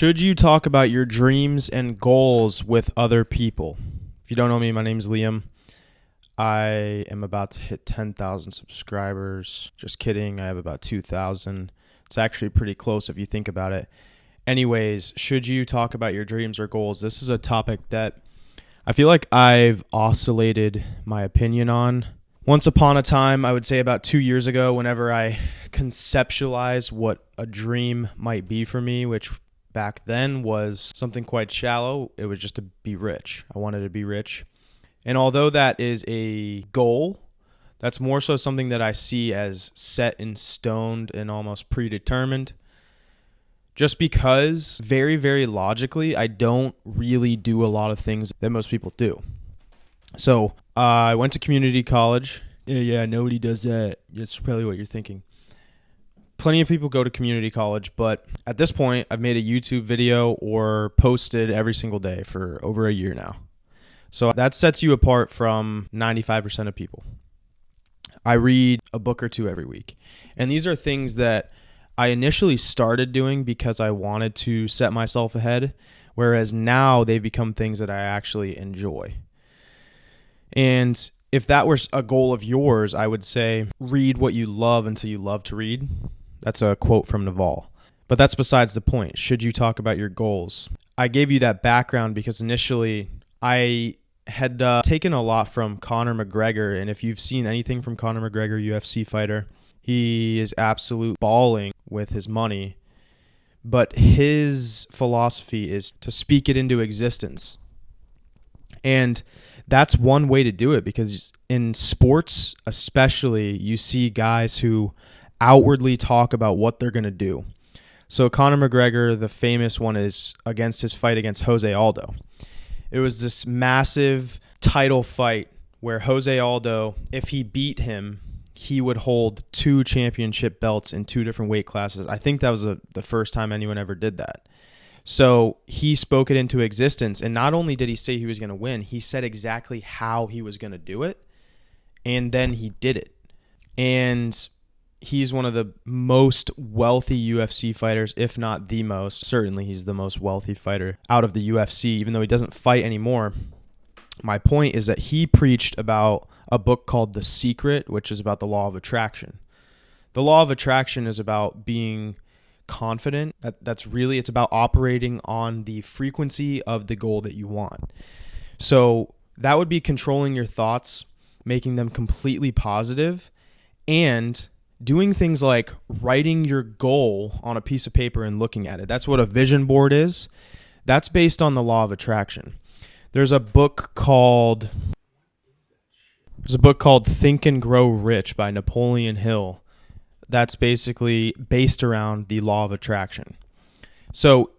Should you talk about your dreams and goals with other people? If you don't know me, my name's Liam. I am about to hit 10,000 subscribers. Just kidding. I have about 2,000. It's actually pretty close if you think about it. Anyways, should you talk about your dreams or goals? This is a topic that I feel like I've oscillated my opinion on. Once upon a time, I would say about 2 years ago, whenever I conceptualized what a dream might be for me, which back then was something quite shallow. It was just to be rich. I wanted to be rich. And although that is a goal, that's more so something that I see as set in stone and almost predetermined. Just because very, very logically, I don't really do a lot of things that most people do. So I went to community college. Yeah, nobody does that. That's probably what you're thinking. Plenty of people go to community college, but at this point, I've made a YouTube video or posted every single day for over a year now. So that sets you apart from 95% of people. I read a book or two every week. And these are things that I initially started doing because I wanted to set myself ahead, whereas now they've become things that I actually enjoy. And if that were a goal of yours, I would say read what you love until you love to read. That's a quote from Naval. But that's besides the point. Should you talk about your goals? I gave you that background because initially I had taken a lot from Conor McGregor. And if you've seen anything from Conor McGregor, UFC fighter, he is absolute balling with his money. But his philosophy is to speak it into existence. And that's one way to do it, because in sports especially, you see guys who outwardly talk about what they're going to do. So Conor McGregor, the famous one is against his fight against Jose Aldo. It was this massive title fight where Jose Aldo, if he beat him, he would hold 2 championship belts in 2 different weight classes. I think that was the first time anyone ever did that. So he spoke it into existence, and not only did he say he was going to win, he said exactly how he was going to do it, and then he did it. And he's one of the most wealthy UFC fighters, if not the most. Certainly he's the most wealthy fighter out of the UFC, even though he doesn't fight anymore. My point is that he preached about a book called The Secret, which is about the law of attraction. The law of attraction is about being confident. It's about operating on the frequency of the goal that you want. So that would be controlling your thoughts, making them completely positive, and doing things like writing your goal on a piece of paper and looking at it. That's what a vision board is. That's based on the law of attraction. There's a book called Think and Grow Rich by Napoleon Hill. That's basically based around the law of attraction. So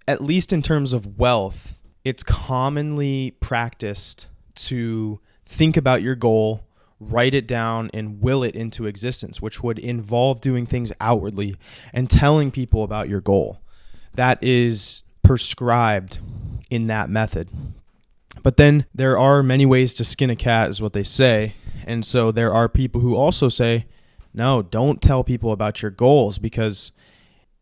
at least in terms of wealth, it's commonly practiced to think about your goal, write it down, and will it into existence, which would involve doing things outwardly and telling people about your goal. That is prescribed in that method. But then there are many ways to skin a cat, is what they say. And so there are people who also say, no, don't tell people about your goals, because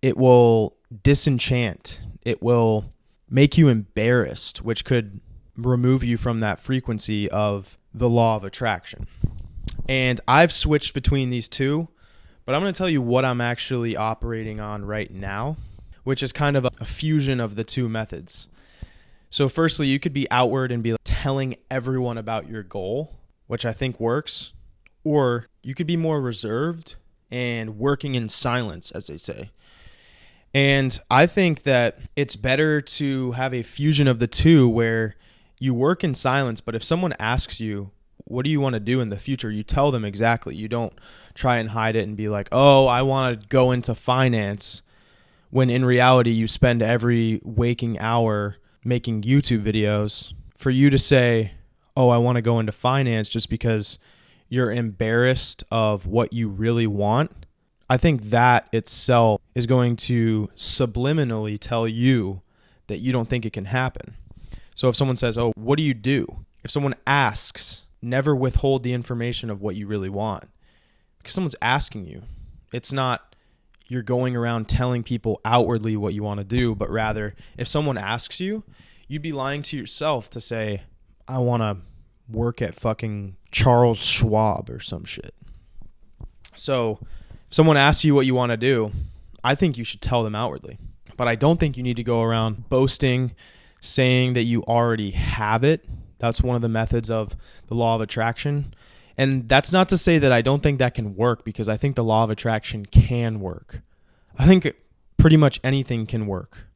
it will disenchant. It will make you embarrassed, which could remove you from that frequency of the law of attraction. And I've switched between these two, but I'm going to tell you what I'm actually operating on right now, which is kind of a fusion of the two methods. So firstly, you could be outward and be telling everyone about your goal, which I think works. Or you could be more reserved and working in silence, as they say. And I think that it's better to have a fusion of the two where you work in silence, but if someone asks you, what do you want to do in the future? You tell them exactly. You don't try and hide it and be like, oh, I want to go into finance, when in reality you spend every waking hour making YouTube videos. For you to say, oh, I want to go into finance just because you're embarrassed of what you really want, I think that itself is going to subliminally tell you that you don't think it can happen. So if someone says, oh, what do you do? If someone asks, never withhold the information of what you really want, because someone's asking you. It's not you're going around telling people outwardly what you want to do, but rather if someone asks you, you'd be lying to yourself to say, I want to work at fucking Charles Schwab or some shit. So if someone asks you what you want to do, I think you should tell them outwardly. But I don't think you need to go around boasting, saying that you already have it. That's one of the methods of the law of attraction. And that's not to say that I don't think that can work, because I think the law of attraction can work. I think pretty much anything can work.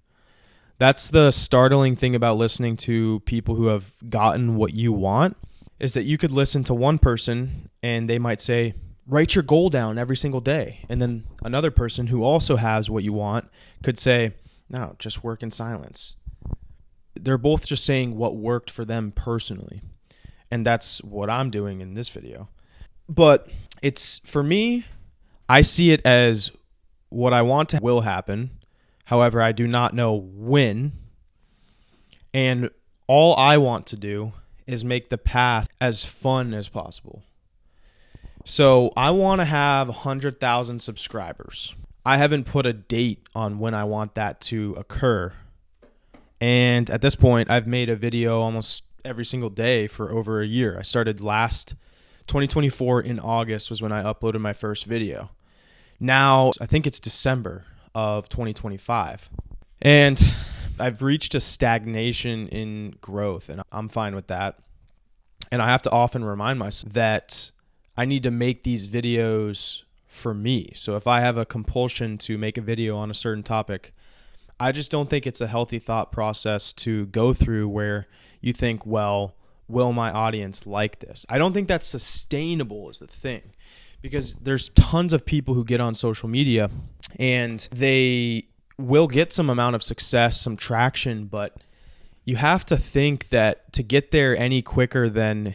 That's the startling thing about listening to people who have gotten what you want, is that you could listen to one person and they might say, write your goal down every single day. And then another person who also has what you want could say, no, just work in silence. They're both just saying what worked for them personally. And that's what I'm doing in this video. But it's, for me, I see it as what I want to will happen. However, I do not know when. And all I want to do is make the path as fun as possible. So I want to have 100,000 subscribers. I haven't put a date on when I want that to occur. And at this point, I've made a video almost every single day for over a year. I started last 2024 in August was when I uploaded my first video. Now, I think it's December of 2025. And I've reached a stagnation in growth, and I'm fine with that. And I have to often remind myself that I need to make these videos for me. So if I have a compulsion to make a video on a certain topic, I just don't think it's a healthy thought process to go through where you think, well, will my audience like this? I don't think that's sustainable is the thing, because there's tons of people who get on social media and they will get some amount of success, some traction, but you have to think that to get there any quicker than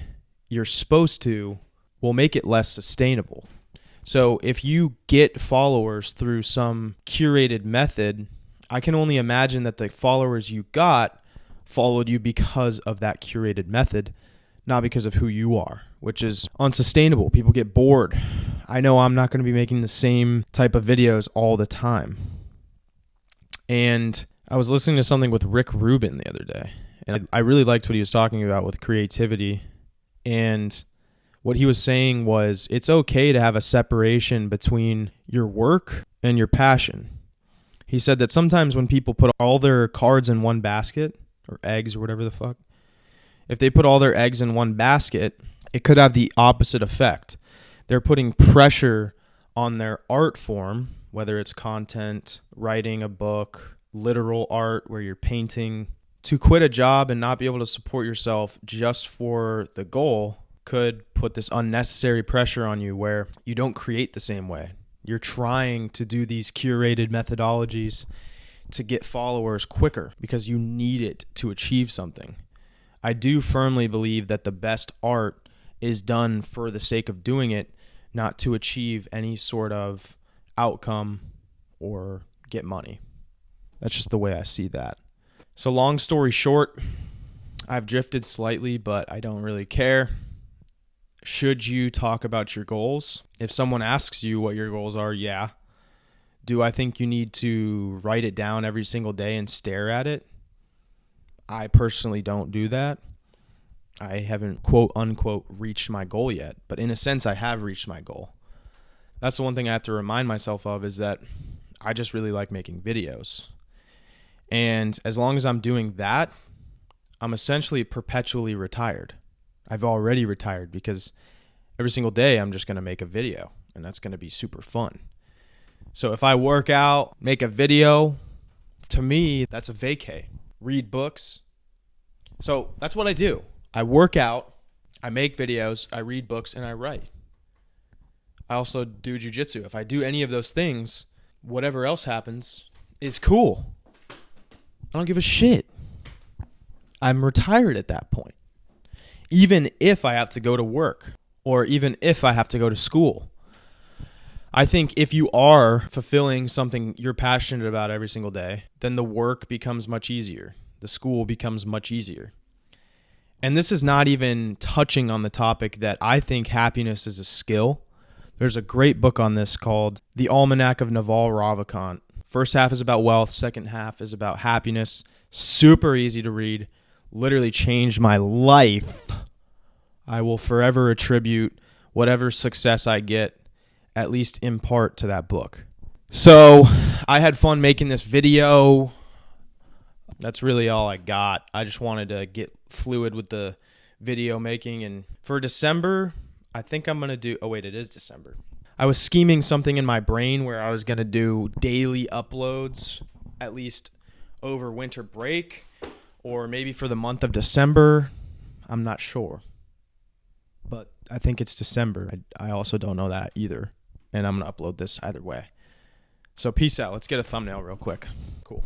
you're supposed to will make it less sustainable. So if you get followers through some curated method, I can only imagine that the followers you got followed you because of that curated method, not because of who you are, which is unsustainable. People get bored. I know I'm not going to be making the same type of videos all the time. And I was listening to something with Rick Rubin the other day, and I really liked what he was talking about with creativity. And what he was saying was it's okay to have a separation between your work and your passion. He said that sometimes when people put all their cards in one basket, or eggs or whatever the fuck, if they put all their eggs in one basket, it could have the opposite effect. They're putting pressure on their art form, whether it's content, writing a book, literal art where you're painting. To quit a job and not be able to support yourself just for the goal could put this unnecessary pressure on you where you don't create the same way. You're trying to do these curated methodologies to get followers quicker because you need it to achieve something. I do firmly believe that the best art is done for the sake of doing it, not to achieve any sort of outcome or get money. That's just the way I see that. So long story short, I've drifted slightly, but I don't really care. Should you talk about your goals? If someone asks you what your goals are, yeah. Do I think you need to write it down every single day and stare at it? I personally don't do that. I haven't, quote unquote, reached my goal yet, but in a sense, I have reached my goal. That's the one thing I have to remind myself of, is that I just really like making videos. And as long as I'm doing that, I'm essentially perpetually retired. I've already retired because every single day I'm just going to make a video, and that's going to be super fun. So if I work out, make a video, to me, that's a vacay. Read books. So that's what I do. I work out, I make videos, I read books, and I write. I also do jiu-jitsu. If I do any of those things, whatever else happens is cool. I don't give a shit. I'm retired at that point. Even if I have to go to work, or even if I have to go to school. I think if you are fulfilling something you're passionate about every single day, then the work becomes much easier. The school becomes much easier. And this is not even touching on the topic that I think happiness is a skill. There's a great book on this called The Almanac of Naval Ravikant. First half is about wealth. Second half is about happiness. Super easy to read. Literally changed my life. I will forever attribute whatever success I get, at least in part, to that book. So I had fun making this video. That's really all I got. I just wanted to get fluid with the video making. And for December, I think I'm going to do... Oh, wait, it is December. I was scheming something in my brain where I was going to do daily uploads, at least over winter break, or maybe for the month of December. I'm not sure. But I think it's December. I also don't know that either. And I'm going to upload this either way. So peace out. Let's get a thumbnail real quick. Cool.